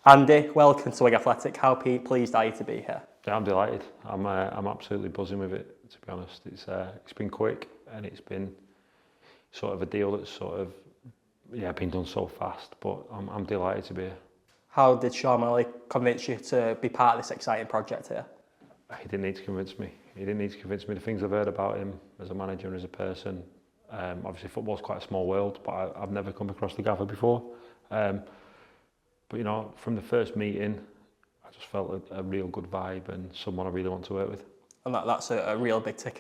Andy, welcome to Wigan Athletic. How pleased are you to be here? Yeah, I'm delighted. I'm absolutely buzzing with it, to be honest. It's been quick and it's been sort of a deal that's been done so fast, but I'm delighted to be here. How did Sean Maley convince you to be part of this exciting project here? He didn't need to convince me. He didn't need to convince me. The things I've heard about him as a manager and as a person, obviously football's quite a small world, but I've never come across the gaffer before. But you know, from the first meeting, I just felt a real good vibe and someone I really want to work with. And that's a real big tick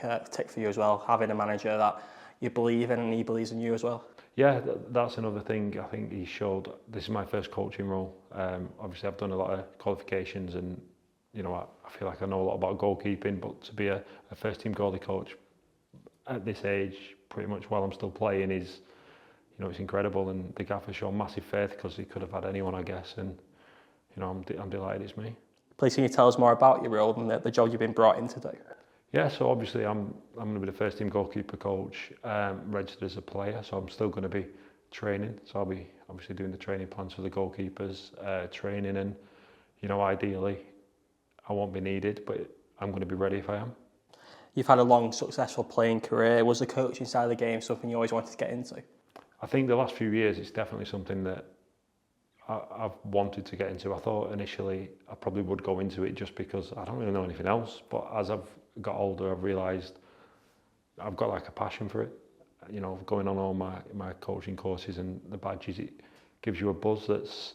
for you as well, having a manager that you believe in and he believes in you as well. Yeah, that's another thing I think he showed. This is my first coaching role. Obviously, I've done a lot of qualifications and you know, I feel like I know a lot about goalkeeping, but to be a first-team goalie coach at this age, pretty much while I'm still playing, is, you know, it's incredible. And the gaffer showed massive faith because he could have had anyone, I guess. And you know, I'm delighted it's me. Please, can you tell us more about your role and the job you've been brought in to do? Yeah, so obviously I'm going to be the first-team goalkeeper coach, registered as a player, so I'm still going to be training. So I'll be obviously doing the training plans for the goalkeepers, training, and you know, ideally I won't be needed, but I'm going to be ready if I am. You've had a long, successful playing career. Was the coaching side of the game something you always wanted to get into? I think the last few years it's definitely something that I've wanted to get into. I thought initially I probably would go into it just because I don't really know anything else, but as I've got older I've realised I've got like a passion for it. You know, going on all my coaching courses and the badges, it gives you a buzz that's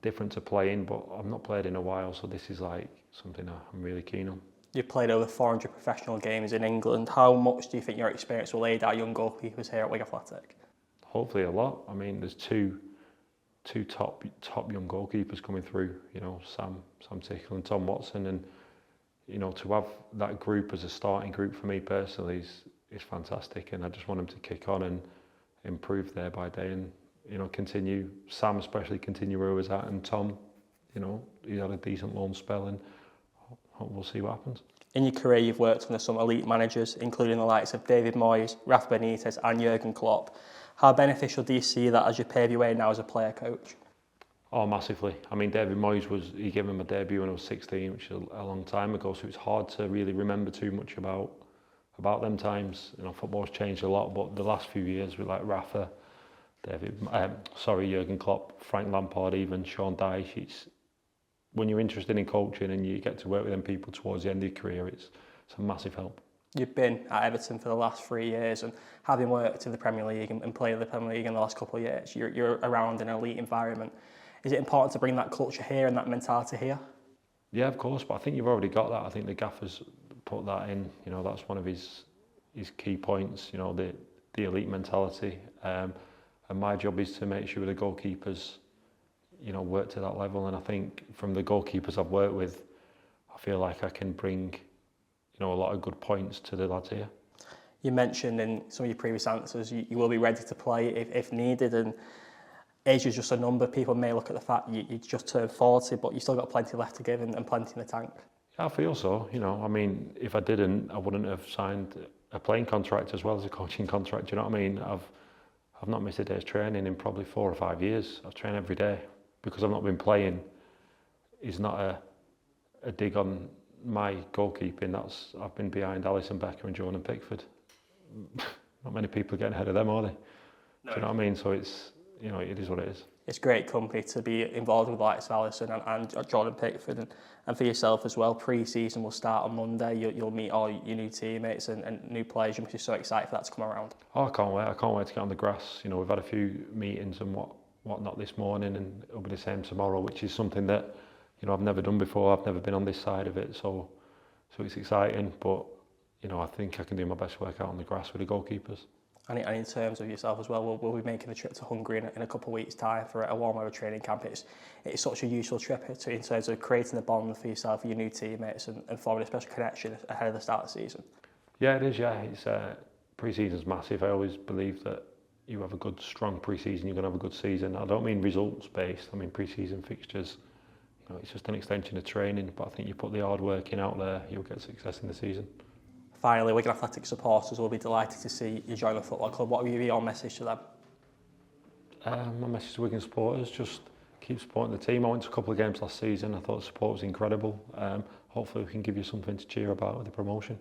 different to playing, but I've not played in a while, so this is like something I'm really keen on. You've played over 400 professional games in England. How much do you think your experience will aid our young goalkeepers here at Wigan Athletic? Hopefully a lot. I mean, there's two top young goalkeepers coming through, you know, Sam Tickle and Tom Watson, and you know, to have that group as a starting group for me personally is fantastic, and I just want them to kick on and improve day by day, and you know, continue, Sam especially, continue where he was at, and Tom, you know, he had a decent loan spell, and we'll see what happens. In your career, you've worked under some elite managers, including the likes of David Moyes, Rafa Benitez and Jurgen Klopp. How beneficial do you see that as you pave your way now as a player coach? Oh, massively. I mean, David Moyes he gave him a debut when I was 16, which is a long time ago, so it's hard to really remember too much about them times. You know, football's changed a lot, but the last few years with like Rafa, Jurgen Klopp, Frank Lampard, even Sean Dyche, it's when you're interested in coaching and you get to work with them people towards the end of your career, it's a massive help. You've been at Everton for the last 3 years, and having worked in the Premier League and played in the Premier League in the last couple of years, you're around an elite environment. Is it important to bring that culture here and that mentality here? Yeah, of course, but I think you've already got that. I think the gaffer's put that in. You know, that's one of his key points. You know, the elite mentality. And my job is to make sure the goalkeepers, you know, work to that level. And I think from the goalkeepers I've worked with, I feel like I can bring, you know, a lot of good points to the lads here. You mentioned in some of your previous answers you will be ready to play if needed, and age is just a number. People may look at the fact you just turned 40, but you've still got plenty left to give and plenty in the tank. Yeah, I feel so. You know, I mean, if I didn't, I wouldn't have signed a playing contract as well as a coaching contract. You know what I mean? I've not missed a day's training in probably 4 or 5 years. I've trained every day. Because I've not been playing is not a dig on my goalkeeping. I've been behind Alisson Becker and Jordan Pickford. Not many people are getting ahead of them, are they? No. Do you know what I mean? So it's, you know, it is what it is. It's great company to be involved with like Alisson and Jordan Pickford, and for yourself as well. Pre-season will start on Monday. You'll meet all your new teammates and new players. You must be so excited for that to come around. Oh, I can't wait. I can't wait to get on the grass. You know, we've had a few meetings and whatnot this morning, and it'll be the same tomorrow, which is something that, you know, I've never done before. I've never been on this side of it, so it's exciting. But you know, I think I can do my best work out on the grass with the goalkeepers. And in terms of yourself as well, we'll be making the trip to Hungary in a couple of weeks' time for a warm weather training camp. It's such a useful trip in terms of creating a bond for yourself and your new teammates and forming a special connection ahead of the start of the season. Yeah, it is. Yeah, it's pre-season's massive. I always believe that you have a good, strong pre-season, you're going to have a good season. I don't mean results-based, I mean pre-season fixtures. You know, it's just an extension of training, but I think you put the hard work in out there, you'll get success in the season. Finally, Wigan Athletic supporters will be delighted to see you join the football club. What will be your message to them? My message to Wigan supporters, just Keep supporting the team. I went to a couple of games last season. I thought the support was incredible. Hopefully we can give you something to cheer about with the promotion.